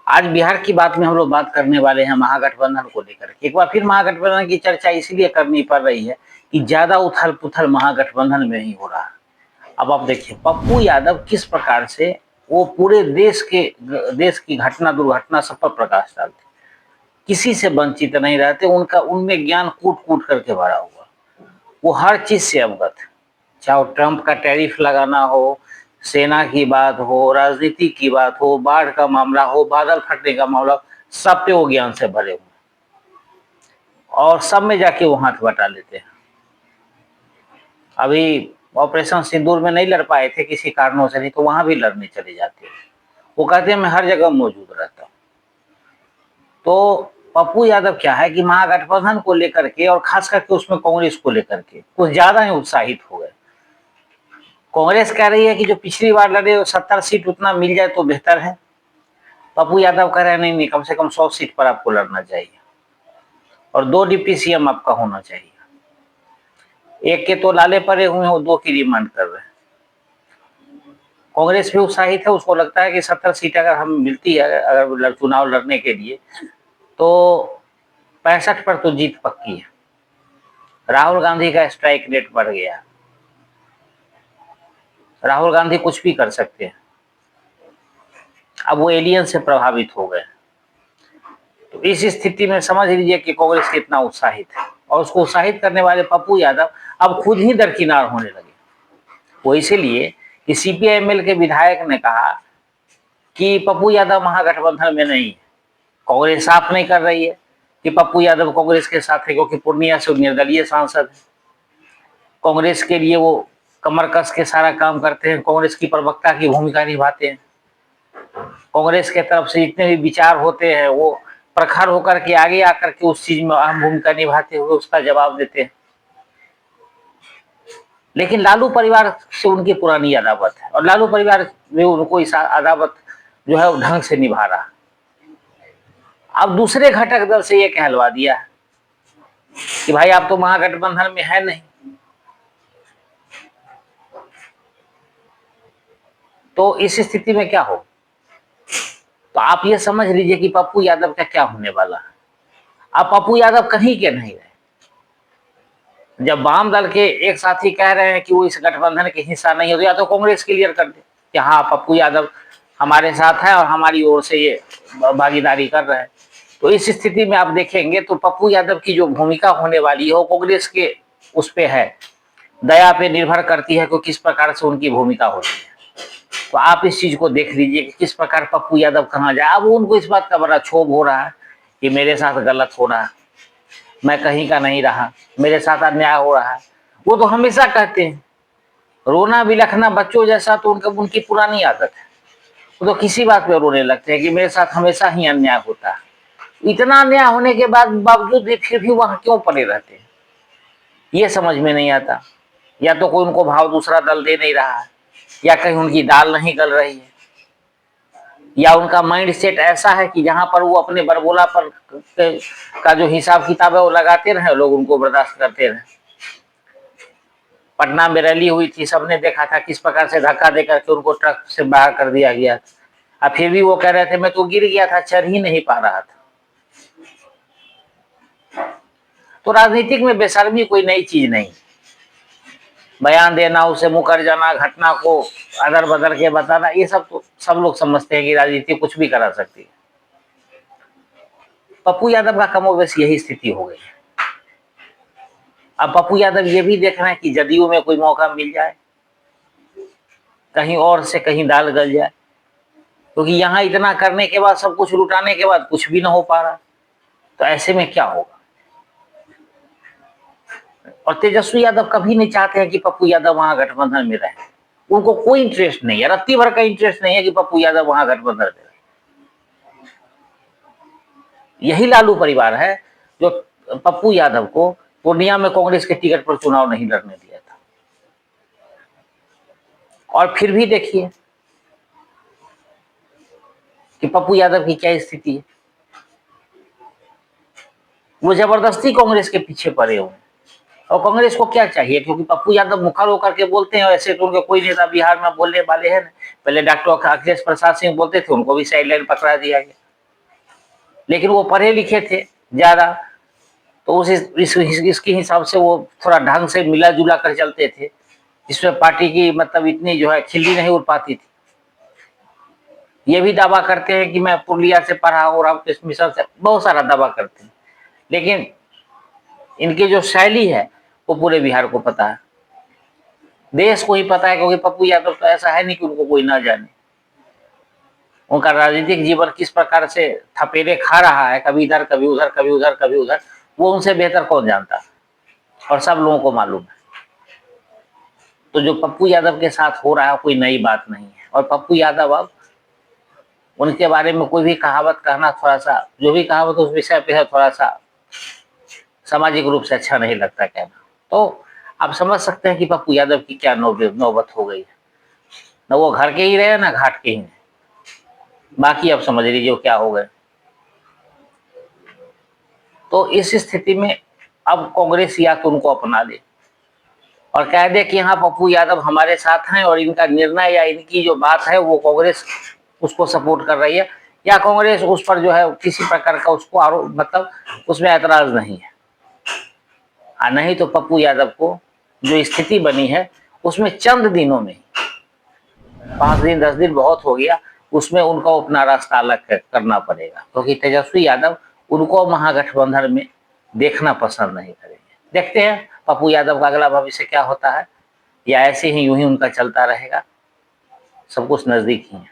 आज बिहार की बात में हम लोग बात करने वाले हैं महागठबंधन को लेकर के। एक बार फिर महागठबंधन की चर्चा इसलिए करनी पड़ रही है कि ज्यादा उथल पुथल महागठबंधन में ही हो रहा है। अब आप देखिए पप्पू यादव किस प्रकार से वो पूरे देश की घटना दुर्घटना सब पर प्रकाश डालते, किसी से वंचित नहीं रहते, उनका उनमें ज्ञान कूट कूट करके भरा हुआ, वो हर चीज से अवगत है। चाहे वो ट्रंप का टैरिफ लगाना हो, सेना की बात हो, राजनीति की बात हो, बाढ़ का मामला हो, बादल फटने का मामला, सब पे वो ज्ञान से भरे हुए और सब में जाके वो हाथ बटा लेते हैं। अभी ऑपरेशन सिंदूर में नहीं लड़ पाए थे किसी कारणों से, नहीं तो वहां भी लड़ने चले जाते हैं। वो कहते हैं मैं हर जगह मौजूद रहता हूँ। तो पप्पू यादव क्या है कि महागठबंधन को लेकर के और खास करके उसमें कांग्रेस को लेकर के कुछ ज्यादा ही उत्साहित हो गए। कांग्रेस कह रही है कि जो पिछली बार लड़े 70 सीट उतना मिल जाए तो बेहतर है। पप्पू यादव कह रहे हैं नहीं, कम से कम 100 सीट पर आपको लड़ना चाहिए और 2 डिप्टी सीएम आपका होना चाहिए। एक के तो लाले पड़े हुए हैं, वो 2 की डिमांड कर रहे हैं। कांग्रेस भी उत्साहित है, उसको लगता है कि 70 सीट अगर हम मिलती है अगर चुनाव लड़ने के लिए तो 65 पर तो जीत पक्की है। राहुल गांधी का स्ट्राइक रेट बढ़ गया, राहुल गांधी कुछ भी कर सकते हैं। अब वो एलियन से प्रभावित हो गए। तो इस स्थिति में समझ लीजिए कि कांग्रेस कितना उत्साहित है और उसको उत्साहित करने वाले पप्पू यादव अब खुद ही दरकिनार होने लगे। वो इसीलिए कि सीपीआईएमएल के विधायक ने कहा कि पप्पू यादव महागठबंधन में नहीं है। कांग्रेस साफ नहीं कर रही है कि पप्पू यादव कांग्रेस के साथ है, क्योंकि पूर्णिया से निर्दलीय सांसद है। कांग्रेस के लिए वो कमर कस के सारा काम करते हैं, कांग्रेस की प्रवक्ता की भूमिका निभाते हैं। कांग्रेस के तरफ से जितने भी विचार होते हैं वो प्रखर होकर के आगे आकर के उस चीज में अहम भूमिका निभाते हुए उसका जवाब देते हैं। लेकिन लालू परिवार से उनकी पुरानी अदावत है और लालू परिवार में उनको इस अदावत जो है वो ढंग से निभा रहा। अब दूसरे घटक दल से ये कहलवा दिया कि भाई आप तो महागठबंधन में है नहीं, तो इस स्थिति में क्या हो। तो आप ये समझ लीजिए कि पप्पू यादव का क्या होने वाला है। अब पप्पू यादव कहीं के नहीं रहे। जब वाम दल के एक साथी कह रहे हैं कि वो इस गठबंधन के हिस्सा नहीं हो, तो या तो कांग्रेस क्लियर कर दे कि हाँ पप्पू यादव हमारे साथ है और हमारी ओर से ये भागीदारी कर रहे हैं। तो इस स्थिति में आप देखेंगे तो पप्पू यादव की जो भूमिका होने वाली है वो कांग्रेस के उस पे है, दया पे निर्भर करती है कि किस प्रकार से उनकी भूमिका होती है। तो आप इस चीज को देख लीजिए कि किस प्रकार पप्पू यादव कहाँ जाए। अब उनको इस बात का बड़ा क्षोभ हो रहा है कि मेरे साथ गलत हो रहा है, मैं कहीं का नहीं रहा, मेरे साथ अन्याय हो रहा है। वो तो हमेशा कहते हैं, रोना बिलखना बच्चों जैसा तो उनकी पुरानी आदत है। वो तो किसी बात पे रोने लगते हैं कि मेरे साथ हमेशा ही अन्याय होता है। इतना अन्याय होने के बावजूद भी फिर भी वहां क्यों पड़े रहते हैं, ये समझ में नहीं आता। या तो कोई उनको भाव दूसरा दल दे नहीं रहा है, या कहीं उनकी दाल नहीं गल रही है, या उनका माइंड सेट ऐसा है कि जहां पर वो अपने बरबोला पर का जो हिसाब किताब है वो लगाते रहे, लोग उनको बर्दाश्त करते रहे। पटना में रैली हुई थी, सबने देखा था किस प्रकार से धक्का देकर के उनको ट्रक से बाहर कर दिया गया था। फिर भी वो कह रहे थे मैं तो गिर गया था, चढ़ ही नहीं पा रहा था। तो राजनीतिक में बेशर्मी कोई नई चीज नहीं। बयान देना, उसे मुकर जाना, घटना को अदर बदल के बताना, ये सब तो सब लोग समझते हैं कि राजनीति कुछ भी करा सकती है। पप्पू यादव का कमोबेश यही स्थिति हो गई। अब पप्पू यादव ये भी देख रहे हैं कि जदयू में कोई मौका मिल जाए, कहीं और से कहीं दाल गल जाए, क्योंकि तो यहाँ इतना करने के बाद, सब कुछ लुटाने के बाद कुछ भी ना हो पा रहा। तो ऐसे में क्या होगा। और तेजस्वी यादव कभी नहीं चाहते हैं कि पप्पू यादव वहां गठबंधन में रहे। उनको कोई इंटरेस्ट नहीं है, रत्ती भर का इंटरेस्ट नहीं है कि पप्पू यादव वहां गठबंधन में रहे। यही लालू परिवार है जो पप्पू यादव को पूर्णिया में कांग्रेस के टिकट पर चुनाव नहीं लड़ने दिया था। और फिर भी देखिए कि पप्पू यादव की क्या स्थिति है। वो जबरदस्ती कांग्रेस के पीछे पड़े हुए। और कांग्रेस को क्या चाहिए, क्योंकि पप्पू यादव मुखर होकर के बोलते हैं, ऐसे तो उनके कोई नेता बिहार में बोलने वाले हैं। पहले डॉक्टर अखिलेश प्रसाद सिंह बोलते थे, उनको भी साइड लाइन पकड़ा दिया गया। लेकिन वो पढ़े लिखे थे ज़्यादा, तो इसके हिसाब से वो थोड़ा ढंग से मिला जुला कर चलते थे, जिसमें पार्टी की मतलब इतनी जो है खिल्ली नहीं उड़ पाती थी। ये भी दावा करते हैं कि मैं पुरुलिया से पढ़ा हूँ, रामकृष्ण मिशन से, बहुत सारा दावा करते हैं, लेकिन इनकी जो शैली है वो पूरे बिहार को पता है, देश को ही पता है, क्योंकि पप्पू यादव तो ऐसा है नहीं कि उनको कोई ना जाने। उनका राजनीतिक जीवन किस प्रकार से थपेड़े खा रहा है, कभी इधर कभी उधर, कभी उधर कभी उधर, वो उनसे बेहतर कौन जानता, और सब लोगों को मालूम है। तो जो पप्पू यादव के साथ हो रहा है कोई नई बात नहीं है, और पप्पू यादव अब उनके बारे में कोई भी कहावत कहना, थोड़ा सा जो भी कहावत उस विषय पे है, थोड़ा सा सामाजिक रूप से अच्छा नहीं लगता कहना। तो आप समझ सकते हैं कि पप्पू यादव की क्या नौबत हो गई है, न वो घर के ही रहे ना घाट के ही रहे। बाकी आप समझ लीजिए वो क्या हो गए। तो इस स्थिति में अब कांग्रेस या तो उनको अपना ले और कह दे कि हाँ पप्पू यादव हमारे साथ हैं, और इनका निर्णय या इनकी जो बात है वो कांग्रेस उसको सपोर्ट कर रही है, या कांग्रेस उस पर जो है किसी प्रकार का उसको आरोप मतलब उसमें ऐतराज नहीं है। नहीं तो पप्पू यादव को जो स्थिति बनी है उसमें चंद दिनों में 5 दिन 10 दिन बहुत हो गया, उसमें उनको अपना रास्ता अलग करना पड़ेगा, क्योंकि तेजस्वी यादव उनको महागठबंधन में देखना पसंद नहीं करेंगे। देखते हैं पप्पू यादव का अगला भविष्य क्या होता है, या ऐसे ही यूं ही उनका चलता रहेगा, सब कुछ नजदीक ही है।